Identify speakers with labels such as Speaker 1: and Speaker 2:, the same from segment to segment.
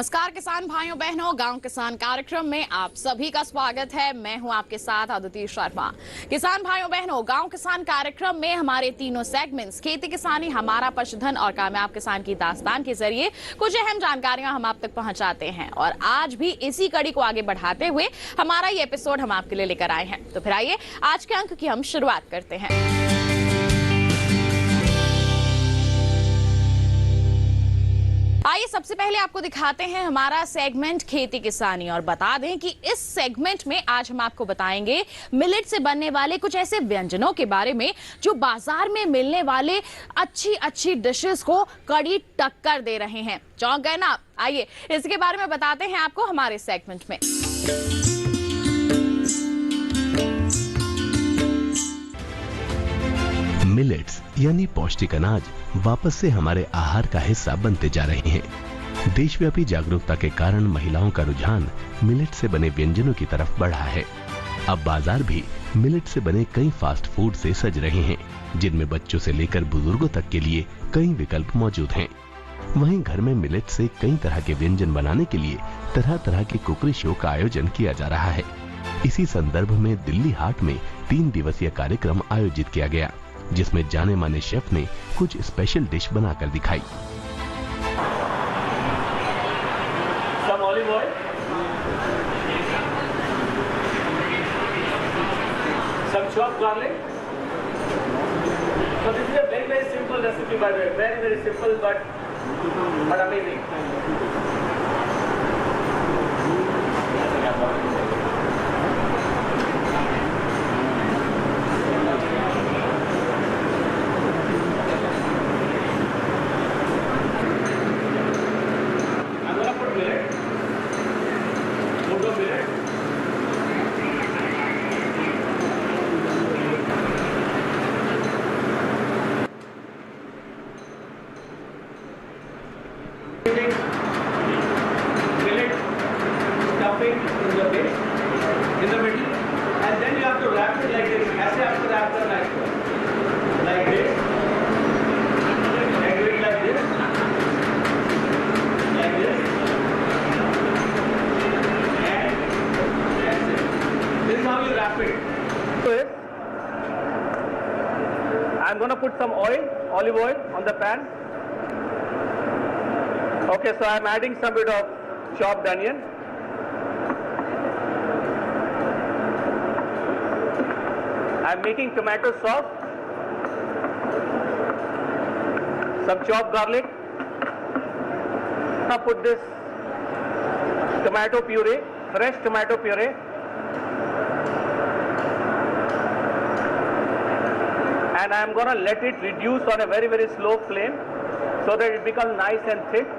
Speaker 1: नमस्कार किसान भाइयों बहनों, गांव किसान कार्यक्रम में आप सभी का स्वागत है। मैं हूं आपके साथ अदिति शर्मा। किसान भाइयों बहनों, गांव किसान कार्यक्रम में हमारे तीनों सेगमेंट्स खेती किसानी, हमारा पशुधन और कामयाब किसान की दास्तान के जरिए कुछ अहम जानकारियां हम आप तक पहुंचाते हैं। और आज भी इसी कड़ी को आगे बढ़ाते हुए हमारा ये एपिसोड हम आपके लिए लेकर आए हैं। तो फिर आइए आज के अंक की हम शुरुआत करते हैं। आइए सबसे पहले आपको दिखाते हैं हमारा सेगमेंट खेती किसानी, और बता दें कि इस सेगमेंट में आज हम आपको बताएंगे मिलेट से बनने वाले कुछ ऐसे व्यंजनों के बारे में जो बाजार में मिलने वाले अच्छी डिशेस को कड़ी टक्कर दे रहे हैं। चौंक गए ना? आइए इसके बारे में बताते हैं आपको हमारे सेगमेंट में।
Speaker 2: मिलेट्स यानी पौष्टिक अनाज वापस से हमारे आहार का हिस्सा बनते जा रहे हैं। देशव्यापी जागरूकता के कारण महिलाओं का रुझान मिलेट से बने व्यंजनों की तरफ बढ़ा है। अब बाजार भी मिलेट से बने कई फास्ट फूड से सज रहे हैं, जिनमें बच्चों से लेकर बुजुर्गों तक के लिए कई विकल्प मौजूद हैं। वहीं घर में मिलेट से कई तरह के व्यंजन बनाने के लिए तरह तरह के कुकरी शो का आयोजन किया जा रहा है। इसी संदर्भ में दिल्ली हाट में 3 दिवसीय कार्यक्रम आयोजित किया गया, जिसमें जाने माने शेफ ने कुछ स्पेशल डिश बनाकर दिखाई।
Speaker 3: Some olive oil, some chopped garlic. So this is a very simple recipe, by the way. Very simple, but amazing. Millet stuffing in the base, in the middle, and then you have to wrap it like this. ऐसे आपको wrap करना है इसको, like this, and do it like this, and that's it. This is how you wrap it. So I'm gonna put some oil, olive oil, on the pan. Okay, so I'm adding some bit of chopped onion. I'm making tomato sauce. Some chopped garlic. Now put this tomato puree, fresh tomato puree. And I'm gonna let it reduce on a very slow flame so that it becomes nice and thick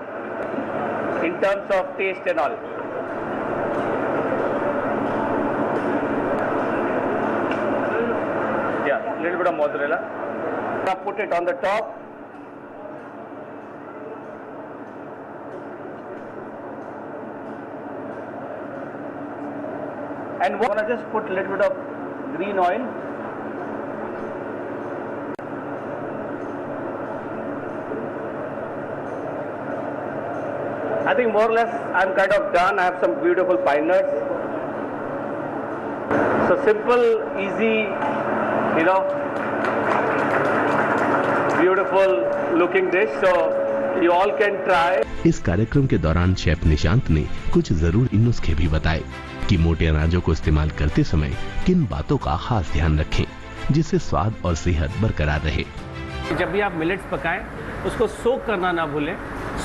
Speaker 3: in terms of taste and all. Yeah, little bit of mozzarella. Now put it on the top. And we're gonna just put a little bit of green oil. I think more or less I'm kind of done. I have some beautiful pine nuts. So simple, easy, beautiful looking dish. So you all can try.
Speaker 2: इस कार्यक्रम के दौरान chef Nishant ने कुछ जरूरी नुस्खे भी बताए कि मोटे अनाजों को इस्तेमाल करते समय किन बातों का खास ध्यान रखें, जिससे स्वाद और सेहत बरकरार रहे।
Speaker 3: जब भी आप मिलेट्स पकाएं, उसको सोक करना ना भूलें।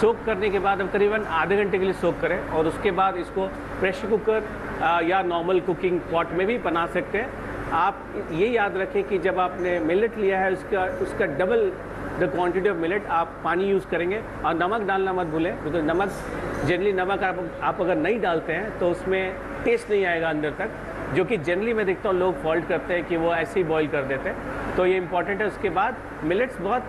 Speaker 3: सोक करने के बाद अब करीबन आधे घंटे के लिए सोक करें, और उसके बाद इसको प्रेशर कुकर या नॉर्मल कुकिंग पॉट में भी बना सकते हैं। आप ये याद रखें कि जब आपने मिलेट लिया है उसका double the quantity of millet आप पानी यूज़ करेंगे। और नमक डालना मत भूलें, बिकॉज नमक जनरली नमक आप अगर नहीं डालते हैं तो उसमें टेस्ट नहीं आएगा अंदर तक, जो कि जनरली मैं देखता हूँ लोग फॉल्ट करते हैं कि वो ऐसे ही बॉईल कर देते हैं। तो ये इंपॉर्टेंट है। उसके बाद मिलेट्स बहुत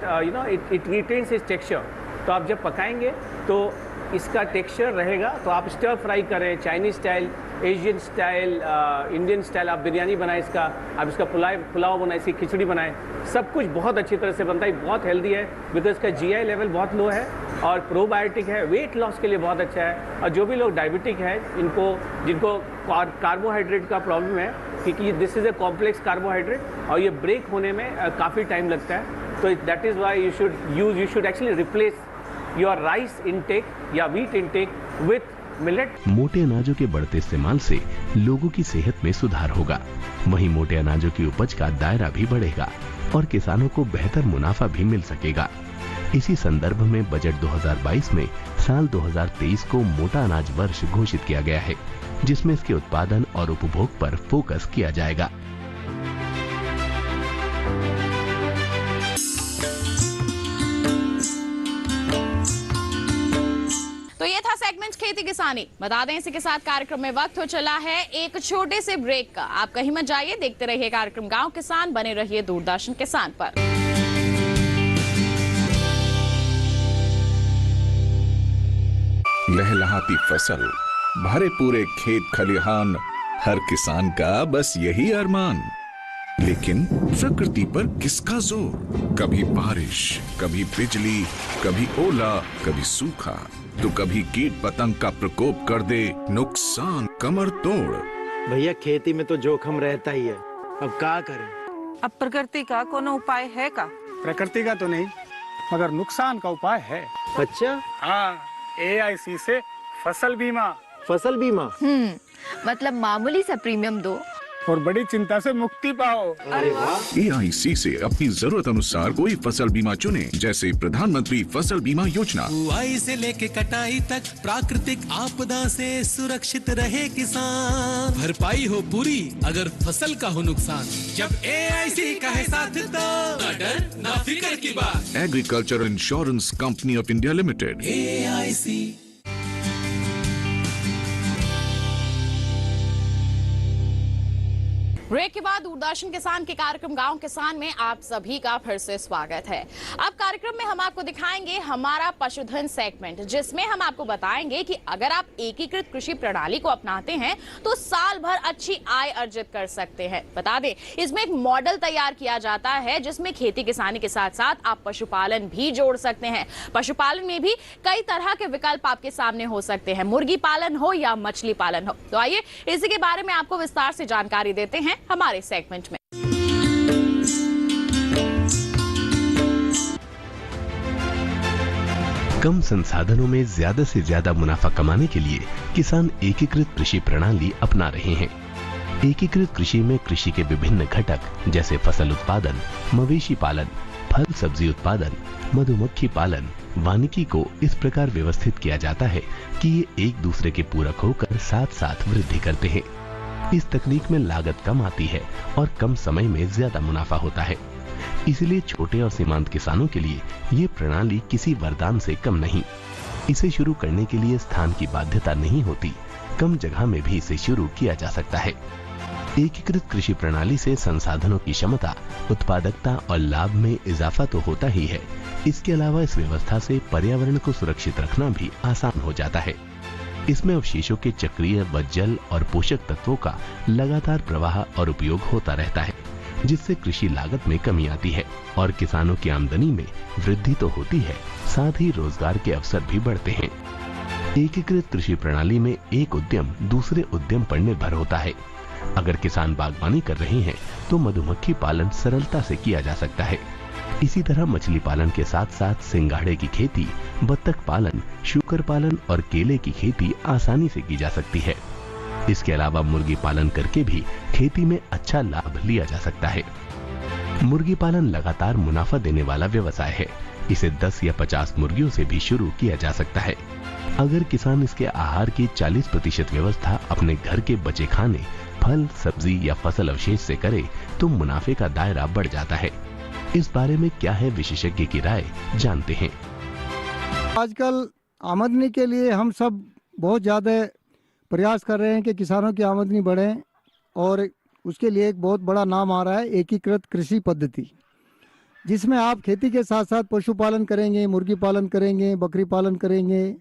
Speaker 3: इट रिटेन्स इट्स टेक्सचर। तो आप जब पकाएंगे तो इसका टेक्सचर रहेगा। तो आप स्टर फ्राई करें, Chinese style, Asian style, Indian style, आप बिरयानी बनाएं इसका, आप इसका पुलाव बनाएं, इसकी खिचड़ी बनाएं, सब कुछ बहुत अच्छी तरह से बनता है। बहुत हेल्दी है बिकॉज इसका जीआई लेवल बहुत लो है। और प्रोबायोटिक है, वेट लॉस के लिए बहुत अच्छा है। और जो भी लोग डायबिटिक है, जिनको कार्बोहाइड्रेट का प्रॉब्लम है, क्योंकि this is a complex carbohydrate और ये ब्रेक होने में काफ़ी टाइम लगता है, तो that is why you should actually replace your rice intake या व्हीट इनटेक विथ मिलेट।
Speaker 2: मोटे अनाजों के बढ़ते इस्तेमाल से लोगों की सेहत में सुधार होगा, वहीं मोटे अनाजों की उपज का दायरा भी बढ़ेगा और किसानों को बेहतर मुनाफा भी मिल सकेगा। इसी संदर्भ में बजट 2022 में साल 2023 को मोटा अनाज वर्ष घोषित किया गया है, जिसमें इसके उत्पादन और उपभोग पर फोकस किया जाएगा।
Speaker 1: तो ये था सेगमेंट खेती किसानी। बता दें इसी के साथ कार्यक्रम में वक्त हो चला है एक छोटे से ब्रेक का। आप कहीं मत जाइए, देखते रहिए कार्यक्रम गांव किसान, बने रहिए दूरदर्शन किसान पर।
Speaker 4: लहलहाती फसल, भरे पूरे खेत खलिहान, हर किसान का बस यही अरमान। लेकिन प्रकृति पर किसका जोर? कभी बारिश, कभी बिजली, कभी ओला, कभी सूखा, तो कभी कीट पतंग का प्रकोप कर दे नुकसान कमर तोड़।
Speaker 5: भैया खेती में तो जोखम रहता ही है, अब क्या करें?
Speaker 6: अब प्रकृति का कोनो उपाय है का?
Speaker 7: प्रकृति का तो नहीं, मगर नुकसान का उपाय है।
Speaker 5: अच्छा,
Speaker 7: हाँ, AIC से फसल बीमा।
Speaker 5: फसल बीमा?
Speaker 8: मतलब मामूली सा प्रीमियम दो
Speaker 7: और बड़ी चिंता से मुक्ति पाओ।
Speaker 5: अरे वाह!
Speaker 4: AIC से अपनी जरूरत अनुसार कोई फसल बीमा चुने, जैसे प्रधानमंत्री फसल बीमा योजना।
Speaker 9: बुआई से लेके कटाई तक प्राकृतिक आपदा से सुरक्षित रहे किसान। भरपाई हो पूरी अगर फसल का हो नुकसान, जब AIC का है साथ तो ना डर ना फिक्र की बात।
Speaker 4: Agriculture insurance company of India limited,
Speaker 9: AIC।
Speaker 1: Break के बाद दूरदर्शन किसान के कार्यक्रम गांव किसान में आप सभी का फिर से स्वागत है। अब कार्यक्रम में हम आपको दिखाएंगे हमारा पशुधन सेगमेंट, जिसमें हम आपको बताएंगे कि अगर आप एकीकृत कृषि प्रणाली को अपनाते हैं तो साल भर अच्छी आय अर्जित कर सकते हैं। बता दें, इसमें एक मॉडल तैयार किया जाता है जिसमें खेती किसानी के साथ साथ आप पशुपालन भी जोड़ सकते हैं। पशुपालन में भी कई तरह के विकल्प आपके सामने हो सकते हैं, मुर्गी पालन हो या मछली पालन हो। तो आइए इसी के बारे में आपको विस्तार से जानकारी देते हैं हमारे सेगमेंट में।
Speaker 2: कम संसाधनों में ज्यादा से ज्यादा मुनाफा कमाने के लिए किसान एकीकृत कृषि प्रणाली अपना रहे हैं। एकीकृत कृषि में कृषि के विभिन्न घटक जैसे फसल उत्पादन, मवेशी पालन, फल सब्जी उत्पादन, मधुमक्खी पालन, वानिकी को इस प्रकार व्यवस्थित किया जाता है कि ये एक दूसरे के पूरक होकर साथ साथ वृद्धि करते हैं। इस तकनीक में लागत कम आती है और कम समय में ज्यादा मुनाफा होता है। इसलिए छोटे और सीमांत किसानों के लिए ये प्रणाली किसी वरदान से कम नहीं। इसे शुरू करने के लिए स्थान की बाध्यता नहीं होती, कम जगह में भी इसे शुरू किया जा सकता है। एकीकृत कृषि प्रणाली से संसाधनों की क्षमता, उत्पादकता और लाभ में इजाफा तो होता ही है, इसके अलावा इस व्यवस्था से पर्यावरण को सुरक्षित रखना भी आसान हो जाता है। इसमें अवशेषों के चक्रीय व जल और पोषक तत्वों का लगातार प्रवाह और उपयोग होता रहता है, जिससे कृषि लागत में कमी आती है और किसानों की आमदनी में वृद्धि तो होती है, साथ ही रोजगार के अवसर भी बढ़ते हैं। एकीकृत कृषि प्रणाली में एक उद्यम दूसरे उद्यम पर निर्भर होता है। अगर किसान बागवानी कर रहे हैं तो मधुमक्खी पालन सरलता से किया जा सकता है। इसी तरह मछली पालन के साथ साथ सिंगाड़े की खेती, बत्तख पालन, शूकर पालन और केले की खेती आसानी से की जा सकती है। इसके अलावा मुर्गी पालन करके भी खेती में अच्छा लाभ लिया जा सकता है। मुर्गी पालन लगातार मुनाफा देने वाला व्यवसाय है। इसे 10 या 50 मुर्गियों से भी शुरू किया जा सकता है। अगर किसान इसके आहार की 40% व्यवस्था अपने घर के बचे खाने, फल सब्जी या फसल अवशेष से करे तो मुनाफे का दायरा बढ़ जाता है। इस बारे में क्या है विशेषज्ञ की राय, जानते हैं।
Speaker 10: आजकल आमदनी के लिए हम सब बहुत ज़्यादा प्रयास कर रहे हैं कि किसानों की आमदनी बढ़े, और उसके लिए एक बहुत बड़ा नाम आ रहा है एकीकृत कृषि पद्धति, जिसमें आप खेती के साथ साथ पशुपालन करेंगे, मुर्गी पालन करेंगे, बकरी पालन करेंगे,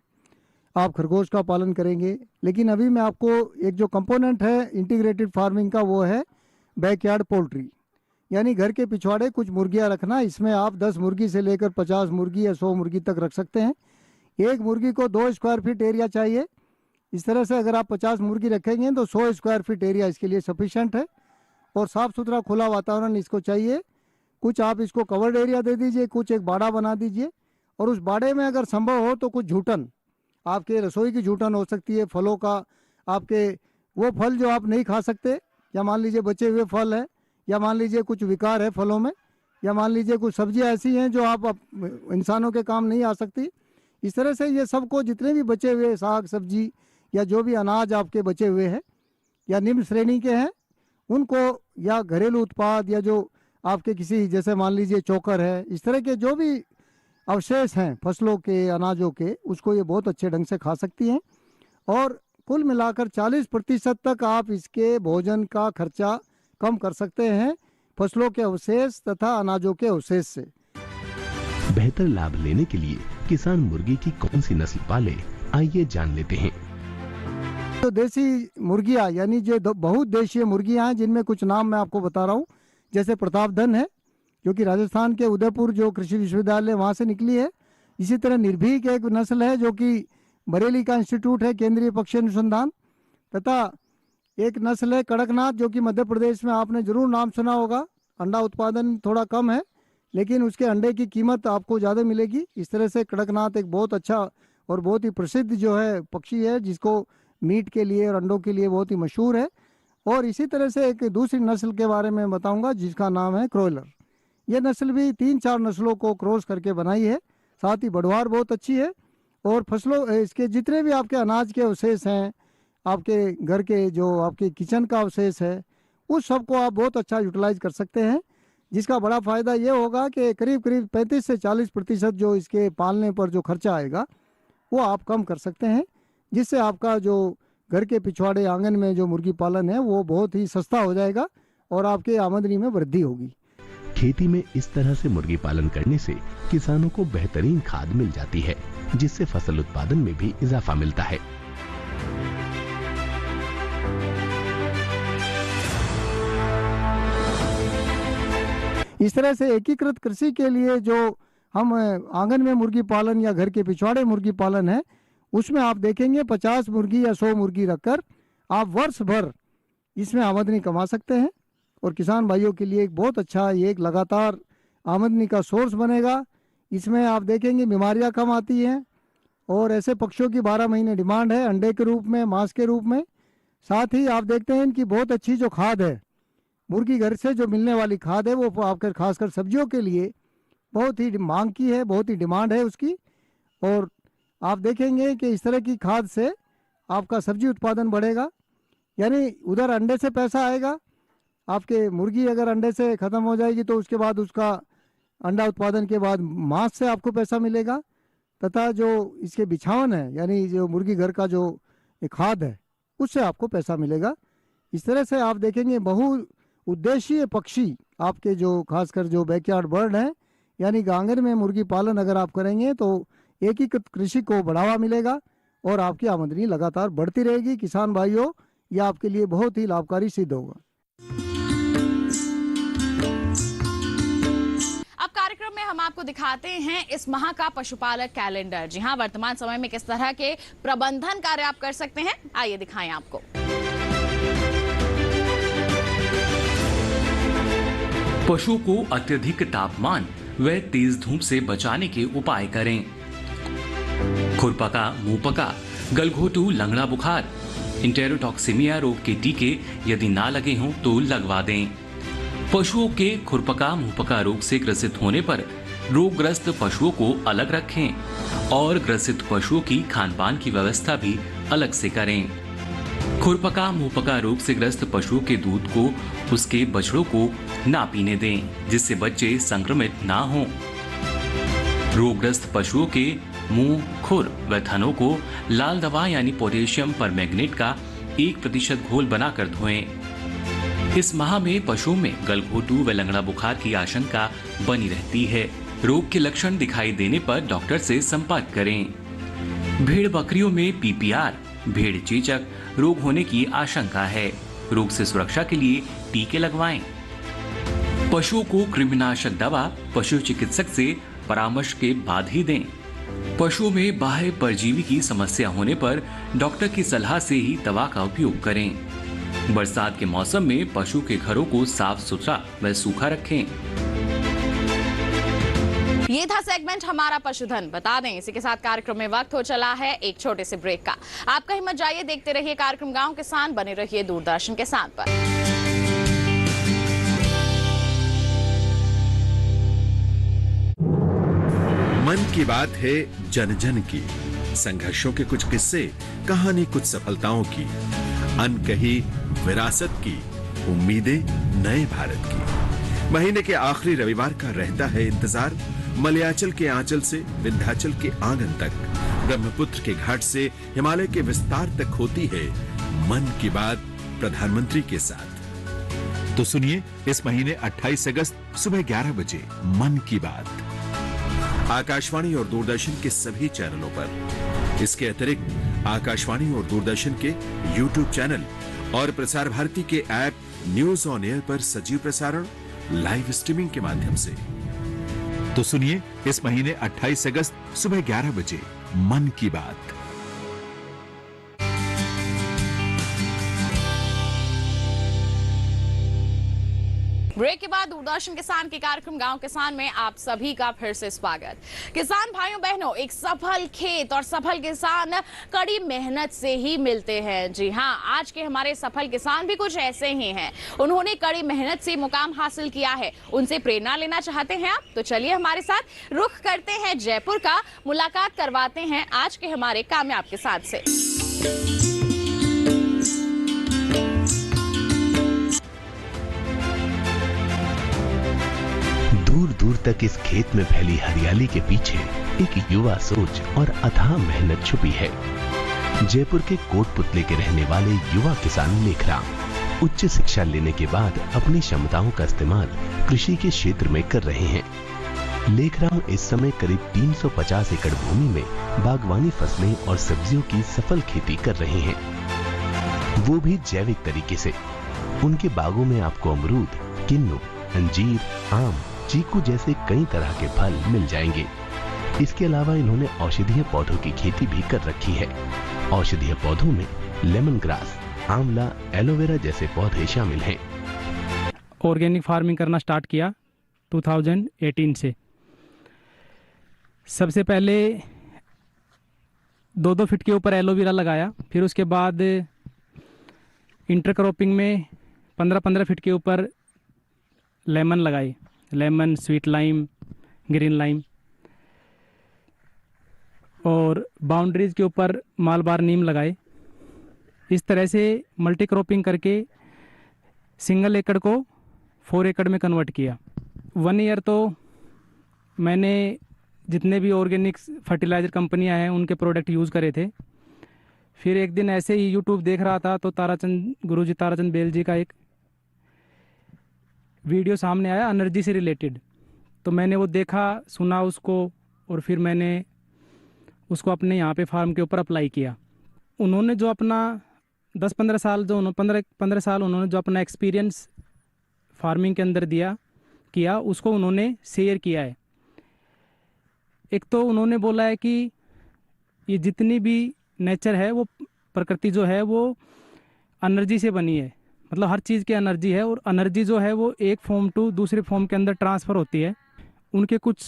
Speaker 10: आप खरगोश का पालन करेंगे। लेकिन अभी मैं आपको एक जो कंपोनेंट है इंटीग्रेटेड फार्मिंग का, वो है बैकयार्ड पोल्ट्री, यानी घर के पिछवाड़े कुछ मुर्गियां रखना। इसमें आप 10 मुर्गी से लेकर 50 मुर्गी या 100 मुर्गी तक रख सकते हैं। एक मुर्गी को 2 स्क्वायर फीट एरिया चाहिए। इस तरह से अगर आप 50 मुर्गी रखेंगे तो 100 स्क्वायर फीट एरिया इसके लिए सफिशेंट है। और साफ़ सुथरा खुला वातावरण इसको चाहिए। कुछ आप इसको कवर्ड एरिया दे दीजिए, कुछ एक बाड़ा बना दीजिए, और उस बाड़े में अगर संभव हो तो कुछ झूठन, आपके रसोई की झूठन हो सकती है, फलों का, आपके वो फल जो आप नहीं खा सकते, या मान लीजिए बचे हुए फल है, या मान लीजिए कुछ विकार है फलों में, या मान लीजिए कुछ सब्जियां ऐसी हैं जो आप इंसानों के काम नहीं आ सकती। इस तरह से ये सबको, जितने भी बचे हुए साग सब्जी या जो भी अनाज आपके बचे हुए हैं या निम्न श्रेणी के हैं, उनको, या घरेलू उत्पाद, या जो आपके किसी, जैसे मान लीजिए चोकर है, इस तरह के जो भी अवशेष हैं फसलों के, अनाजों के, उसको ये बहुत अच्छे ढंग से खा सकती हैं। और कुल मिलाकर 40% तक आप इसके भोजन का खर्चा कम कर सकते हैं फसलों के अवशेष तथा अनाजों के अवशेष से।
Speaker 2: बेहतर लाभ लेने के लिए किसान मुर्गी की कौन सी नस्ल पाले, आइए जान लेते हैं।
Speaker 10: तो देसी मुर्गियां, यानी जो बहुत देशीय मुर्गियां हैं, जिनमें कुछ नाम मैं आपको बता रहा हूँ। जैसे प्रतापधन है, जो कि राजस्थान के उदयपुर जो कृषि विश्वविद्यालय वहाँ से निकली है। इसी तरह निर्भीक एक नस्ल है जो कि बरेली का इंस्टीट्यूट है, केंद्रीय पक्षी अनुसंधान। तथा एक नस्ल है कड़कनाथ, जो कि मध्य प्रदेश में आपने जरूर नाम सुना होगा। अंडा उत्पादन थोड़ा कम है, लेकिन उसके अंडे की कीमत आपको ज़्यादा मिलेगी। इस तरह से कड़कनाथ एक बहुत अच्छा और बहुत ही प्रसिद्ध जो है पक्षी है, जिसको मीट के लिए और अंडों के लिए बहुत ही मशहूर है। और इसी तरह से एक दूसरी नस्ल के बारे में बताऊंगा, जिसका नाम है क्रोयलर। ये नस्ल भी 3-4 नस्लों को क्रॉस करके बनाई है। साथ ही बढ़वार बहुत अच्छी है। और फसलों, इसके जितने भी आपके अनाज के अवशेष हैं, आपके घर के जो आपके किचन का अवशेष है, उस सबको आप बहुत अच्छा यूटिलाइज कर सकते हैं। जिसका बड़ा फ़ायदा ये होगा कि करीब 35 से 40% जो इसके पालने पर जो खर्चा आएगा वो आप कम कर सकते हैं, जिससे आपका जो घर के पिछवाड़े आंगन में जो मुर्गी पालन है वो बहुत ही सस्ता हो जाएगा और आपके आमदनी में वृद्धि होगी।
Speaker 2: खेती में इस तरह से मुर्गी पालन करने से किसानों को बेहतरीन खाद मिल जाती है, जिससे फसल उत्पादन में भी इजाफा मिलता है।
Speaker 10: इस तरह से एकीकृत कृषि के लिए जो हम आंगन में मुर्गी पालन या घर के पिछवाड़े मुर्गी पालन है, उसमें आप देखेंगे 50 मुर्गी या 100 मुर्गी रखकर आप वर्ष भर इसमें आमदनी कमा सकते हैं। और किसान भाइयों के लिए एक बहुत अच्छा, ये एक लगातार आमदनी का सोर्स बनेगा। इसमें आप देखेंगे बीमारियां कम आती हैं और ऐसे पक्षियों की 12 महीने डिमांड है, अंडे के रूप में, मांस के रूप में। साथ ही आप देखते हैं इनकी बहुत अच्छी जो खाद है, मुर्गी घर से जो मिलने वाली खाद है, वो आपके खासकर सब्जियों के लिए बहुत ही मांग की है, बहुत ही डिमांड है उसकी। और आप देखेंगे कि इस तरह की खाद से आपका सब्जी उत्पादन बढ़ेगा, यानी उधर अंडे से पैसा आएगा। आपके मुर्गी अगर अंडे से ख़त्म हो जाएगी तो उसके बाद उसका अंडा उत्पादन के बाद मांस से आपको पैसा मिलेगा, तथा जो इसके बिछावन है, यानी जो मुर्गी घर का जो खाद है, उससे आपको पैसा मिलेगा। इस तरह से आप देखेंगे बहु उद्देशीय पक्षी आपके जो खासकर जो बैकयार्ड बर्ड हैं, यानी आंगन में मुर्गी पालन अगर आप करेंगे तो एकीकृत कृषि को बढ़ावा मिलेगा और आपकी आमदनी लगातार बढ़ती रहेगी। किसान भाइयों, ये आपके लिए बहुत ही लाभकारी सिद्ध होगा।
Speaker 1: अब कार्यक्रम में हम आपको दिखाते हैं इस माह का पशुपालक कैलेंडर। जी हाँ, वर्तमान समय में किस तरह के प्रबंधन कार्य आप कर सकते हैं, आइए दिखाएं आपको।
Speaker 11: पशु को अत्यधिक तापमान व तेज धूप से बचाने के उपाय करें। खुरपका, मुंहपका, गलघोटू, लंगड़ा बुखार, इंटेरोटॉक्सिमिया रोग के टीके यदि ना लगे हों तो लगवा दें। पशुओं के खुरपका, मुंहपका रोग से ग्रसित होने पर रोगग्रस्त पशुओं को अलग रखें और ग्रसित पशुओं की खानपान की व्यवस्था भी अलग से करें। खुरपका, मुंहपका रोग से ग्रस्त पशुओं के दूध को उसके बछड़ों को ना पीने दें, जिससे बच्चे संक्रमित ना हों। रोगग्रस्त पशुओं के मुंह, खुर व थनों को लाल दवा यानी पोटेशियम परमैंगनेट का 1% घोल बनाकर धोएं। इस माह में पशुओं में गलघोटू व लंगड़ा बुखार की आशंका बनी रहती है। रोग के लक्षण दिखाई देने पर डॉक्टर से संपर्क करें। भेड़ बकरियों में PPR, भेड़ चेचक रोग होने की आशंका है। रोग से सुरक्षा के लिए टीके लगवाएं। पशुओं को कृमिनाशक दवा पशु चिकित्सक से परामर्श के बाद ही दें। पशुओं में बाह्य परजीवी की समस्या होने पर डॉक्टर की सलाह से ही दवा का उपयोग करें। बरसात के मौसम में पशु के घरों को साफ सुथरा व सूखा रखें।
Speaker 1: ये था सेगमेंट हमारा पशुधन। बता दें इसी के साथ कार्यक्रम में वक्त हो चला है एक छोटे से ब्रेक का। आप कहीं मत जाइए, देखते रहिए कार्यक्रम गांव किसान, बने रहिए दूरदर्शन के साथ पर।
Speaker 12: मन की बात है जन जन की, संघर्षों के कुछ किस्से, कहानी कुछ सफलताओं की, अनकही विरासत की, उम्मीदें नए भारत की। महीने के आखिरी रविवार का रहता है इंतजार। मलयाचल के आंचल से विंध्याचल के आंगन तक, ब्रह्मपुत्र के घाट से हिमालय के विस्तार तक होती है मन की बात प्रधानमंत्री के साथ। तो सुनिए इस महीने 28 अगस्त सुबह 11 बजे मन की बात आकाशवाणी और दूरदर्शन के सभी चैनलों पर। इसके अतिरिक्त आकाशवाणी और दूरदर्शन के YouTube चैनल और प्रसार भारती के ऐप न्यूज ऑन एयर पर सजीव प्रसारण, लाइव स्ट्रीमिंग के माध्यम से। तो सुनिए इस महीने 28 अगस्त सुबह 11 बजे मन की बात।
Speaker 1: ब्रेक के बाद दूरदर्शन किसान के कार्यक्रम गांव किसान में आप सभी का फिर से स्वागत। किसान भाइयों बहनों, एक सफल खेत और सफल किसान कड़ी मेहनत से ही मिलते हैं। जी हां, आज के हमारे सफल किसान भी कुछ ऐसे ही हैं। उन्होंने कड़ी मेहनत से मुकाम हासिल किया है। उनसे प्रेरणा लेना चाहते हैं आप? तो चलिए हमारे साथ रुख करते हैं जयपुर का, मुलाकात करवाते हैं आज के हमारे कामयाब किसान से।
Speaker 2: दूर दूर तक इस खेत में फैली हरियाली के पीछे एक युवा सोच और अथाह मेहनत छुपी है। जयपुर के कोटपुतली के रहने वाले युवा किसान लेखराम उच्च शिक्षा लेने के बाद अपनी क्षमताओं का इस्तेमाल कृषि के क्षेत्र में कर रहे हैं। लेखराम इस समय करीब 350 एकड़ भूमि में बागवानी फसलें और सब्जियों की सफल खेती कर रहे हैं, वो भी जैविक तरीके से। उनके बागों में आपको अमरूद, किन्नू, अंजीर, आम, चीकू जैसे कई तरह के फल मिल जाएंगे। इसके अलावा इन्होंने औषधीय पौधों की खेती भी कर रखी है। औषधीय पौधों में लेमन ग्रास, आंवला, एलोवेरा जैसे पौधे शामिल हैं।
Speaker 7: ऑर्गेनिक फार्मिंग करना स्टार्ट किया 2018 से। सबसे पहले 2-2 फीट के ऊपर एलोवेरा लगाया, फिर उसके बाद इंटरक्रॉपिंग में 15-15 फीट के ऊपर लेमन लगाई, lemon, sweet lime, green lime, और बाउंड्रीज के ऊपर मालबार नीम लगाए। इस तरह से मल्टी क्रॉपिंग करके सिंगल एकड़ को 4 एकड़ में कन्वर्ट किया। 1 ईयर तो मैंने जितने भी ऑर्गेनिक फर्टिलाइज़र कंपनियां हैं उनके प्रोडक्ट यूज़ करे थे। फिर एक दिन ऐसे ही यूट्यूब देख रहा था तो गुरुजी ताराचंद बेल जी का एक वीडियो सामने आया एनर्जी से रिलेटेड। तो मैंने वो देखा, सुना उसको, और फिर मैंने उसको अपने यहाँ पे फार्म के ऊपर अप्लाई किया। उन्होंने जो अपना 10-15 साल जो 15 साल उन्होंने जो अपना एक्सपीरियंस फार्मिंग के अंदर किया उसको उन्होंने शेयर किया है। एक तो उन्होंने बोला है कि ये जितनी भी नेचर है, वो प्रकृति जो है वो एनर्जी से बनी है, मतलब हर चीज़ की एनर्जी है, और एनर्जी जो है वो एक फॉर्म टू दूसरे फॉर्म के अंदर ट्रांसफ़र होती है। उनके कुछ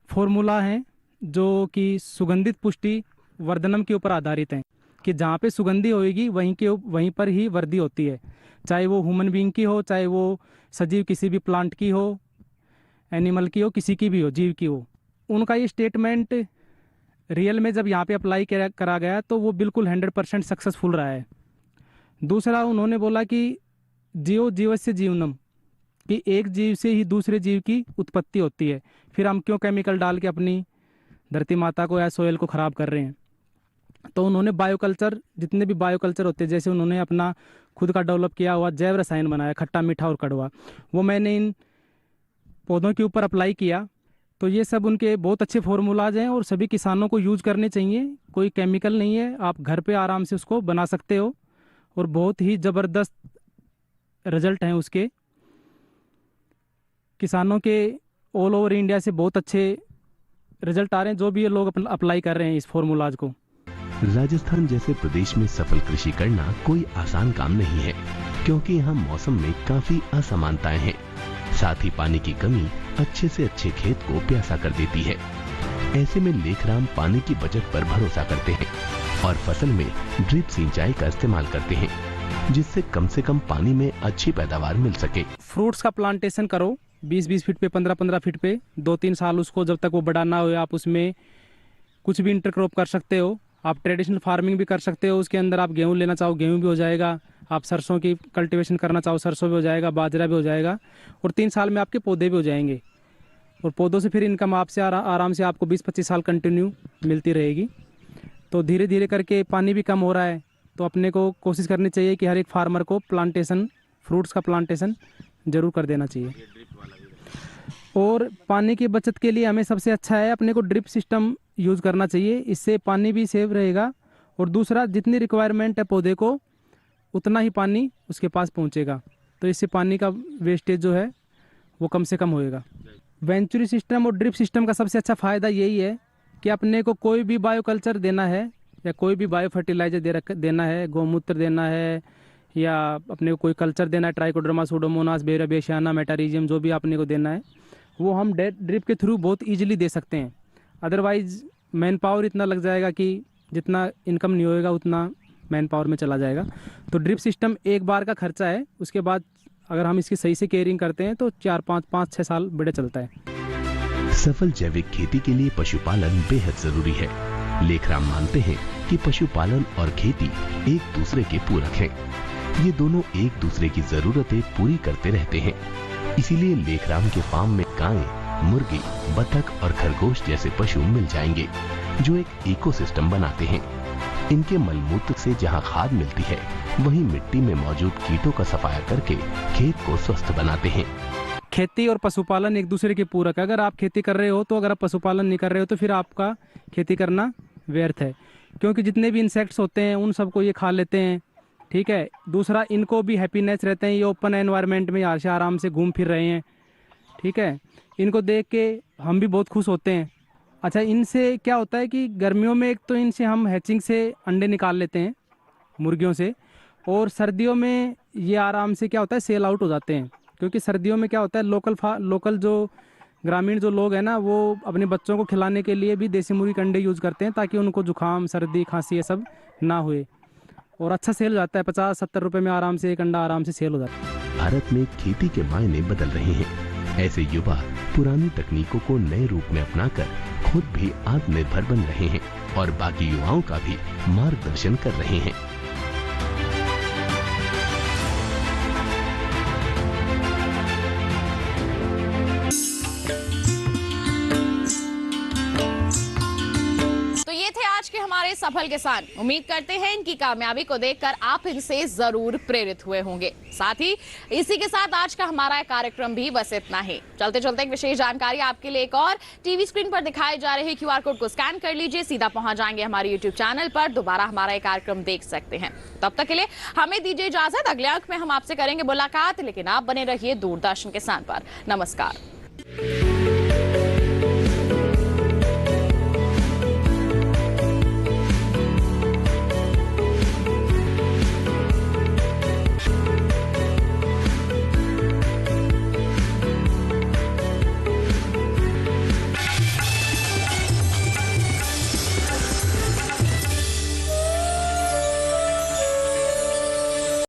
Speaker 7: फॉर्मूला हैं जो कि सुगंधित पुष्टि वर्धनम के ऊपर आधारित हैं, कि जहाँ पे सुगंधी होएगी वहीं पर ही वृद्धि होती है, चाहे वो ह्यूमन बीइंग की हो, चाहे वो सजीव किसी भी प्लांट की हो, एनिमल की हो, किसी की भी हो, जीव की हो। उनका ये स्टेटमेंट रियल में जब यहाँ पे अप्लाई करा गया तो वो बिल्कुल 100% सक्सेसफुल रहा है। दूसरा उन्होंने बोला कि जीव जीवस्य जीवनम, कि एक जीव से ही दूसरे जीव की उत्पत्ति होती है, फिर हम क्यों केमिकल डाल के अपनी धरती माता को या सोयल को ख़राब कर रहे हैं। तो उन्होंने बायोकल्चर, जितने भी बायोकल्चर होते हैं, जैसे उन्होंने अपना खुद का डेवलप किया हुआ जैव रसायन बनाया, खट्टा मीठा और कड़वा, वो मैंने इन पौधों के ऊपर अप्लाई किया। तो ये सब उनके बहुत अच्छे फार्मूलाज हैं और सभी किसानों को यूज़ करने चाहिए। कोई केमिकल नहीं है, आप घर पे आराम से उसको बना सकते हो और बहुत ही ज़बरदस्त रिजल्ट हैं उसके। किसानों के ऑल ओवर इंडिया से बहुत अच्छे रिजल्ट आ रहे हैं, जो भी ये लोग अप्लाई कर रहे हैं इस फॉर्मूलाज को।
Speaker 2: राजस्थान जैसे प्रदेश में सफल कृषि करना कोई आसान काम नहीं है, क्योंकि यहाँ मौसम में काफी असमानताएं हैं। साथ ही पानी की कमी अच्छे से अच्छे खेत को प्यासा कर देती है। ऐसे में लेखराम पानी की बचत पर भरोसा करते हैं और फसल में ड्रिप सिंचाई का इस्तेमाल करते हैं, जिससे कम से कम पानी में अच्छी पैदावार मिल सके।
Speaker 7: फ्रूट्स का प्लांटेशन करो 20-20 फीट पे, 15-15 फीट पे, 2-3 साल उसको जब तक वो बड़ा ना हो आप उसमें कुछ भी इंटरक्रॉप कर सकते हो। आप ट्रेडिशनल फार्मिंग भी कर सकते हो, उसके अंदर आप गेहूं लेना चाहो गेहूं भी हो जाएगा, आप सरसों की कल्टीवेशन करना चाहो सरसों भी हो जाएगा, बाजरा भी हो जाएगा, और 3 साल में आपके पौधे भी हो जाएंगे। और पौधों से फिर इनकम आपसे आराम से आपको 20-25 साल कंटिन्यू मिलती रहेगी। तो धीरे धीरे करके पानी भी कम हो रहा है, तो अपने को कोशिश करनी चाहिए कि हर एक फार्मर को प्लांटेशन, फ्रूट्स का प्लांटेशन जरूर कर देना चाहिए। और पानी की बचत के लिए हमें सबसे अच्छा है अपने को ड्रिप सिस्टम यूज़ करना चाहिए, इससे पानी भी सेव रहेगा। और दूसरा, जितनी रिक्वायरमेंट है पौधे को उतना ही पानी उसके पास पहुंचेगा, तो इससे पानी का वेस्टेज जो है वो कम से कम होएगा। वेंचुरी सिस्टम और ड्रिप सिस्टम का सबसे अच्छा फ़ायदा यही है कि अपने को कोई भी बायो कल्चर देना है या कोई भी बायो फर्टिलाइजर देना है, गौमूत्र देना है या अपने को कोई कल्चर देना है, ट्राइकोडर्मा, सूडोमोनास, बेराबेशियाना, मेटारिजियम, जो भी अपने को देना है वो हम ड्रिप के थ्रू बहुत ईजिली दे सकते हैं। अदरवाइज मैन पावर इतना लग जाएगा कि जितना इनकम नहीं होएगा उतना मैन पावर में चला जाएगा। तो ड्रिप सिस्टम एक बार का खर्चा है, उसके बाद अगर हम इसकी सही से केयरिंग करते हैं तो 4-5-6 साल बड़े चलता है।
Speaker 2: सफल जैविक खेती के लिए पशुपालन बेहद जरूरी है। लेखराम मानते हैं कि पशुपालन और खेती एक दूसरे के पूरक हैं। ये दोनों एक दूसरे की जरूरतें पूरी करते रहते हैं। इसीलिए लेखराम के फार्म में गाय, मुर्गी, बतख और खरगोश जैसे पशु मिल जाएंगे, जो एक इकोसिस्टम बनाते हैं। इनके मलमूत्र से जहां खाद मिलती है, वहीं मिट्टी में मौजूद कीटों का सफाया करके खेत को स्वस्थ बनाते हैं।
Speaker 7: खेती और पशुपालन एक दूसरे के पूरक है। अगर आप खेती कर रहे हो तो, अगर आप पशुपालन नहीं कर रहे हो तो फिर आपका खेती करना व्यर्थ है, क्योंकि जितने भी इंसेक्ट्स होते हैं उन सबको ये खा लेते हैं। ठीक है, दूसरा इनको भी हैप्पीनेस रहते हैं, ये ओपन एनवायरनमेंट में आराम से घूम फिर रहे हैं। ठीक है, इनको देख के हम भी बहुत खुश होते हैं। अच्छा, इनसे क्या होता है कि गर्मियों में एक तो इनसे हम हैचिंग से अंडे निकाल लेते हैं मुर्गियों से, और सर्दियों में ये आराम से क्या होता है सेल आउट हो जाते हैं, क्योंकि सर्दियों में क्या होता है लोकल जो ग्रामीण जो लोग हैं ना, वो अपने बच्चों को खिलाने के लिए भी देसी मुर्गी के अंडे यूज़ करते हैं, ताकि उनको जुकाम, सर्दी, खांसी ये सब ना हुए, और अच्छा सेल हो जाता है। 50-70 रुपये में आराम से एक अंडा आराम से सेल हो जाता है।
Speaker 2: भारत में खेती के मायने बदल रहे हैं। ऐसे युवा पुरानी तकनीकों को नए रूप में अपनाकर खुद भी आत्मनिर्भर बन रहे हैं और बाकी युवाओं का भी मार्गदर्शन कर रहे हैं।
Speaker 1: आज के हमारे सफल किसान, उम्मीद करते हैं इनकी कामयाबी को देखकर आप इनसे जरूर प्रेरित हुए होंगे। साथ ही इसी के साथ आज का हमारा कार्यक्रम भी बस इतना ही। चलते चलते एक विशेष जानकारी आपके लिए, एक और टीवी स्क्रीन पर दिखाए जा रहे QR कोड को स्कैन कर लीजिए, सीधा पहुंच जाएंगे हमारे YouTube चैनल पर, दोबारा हमारा ये कार्यक्रम देख सकते हैं। तब तक के लिए हमें दीजिए इजाजत, अगले अंक में हम आपसे करेंगे मुलाकात, लेकिन आप बने रहिए दूरदर्शन किसान पर। नमस्कार।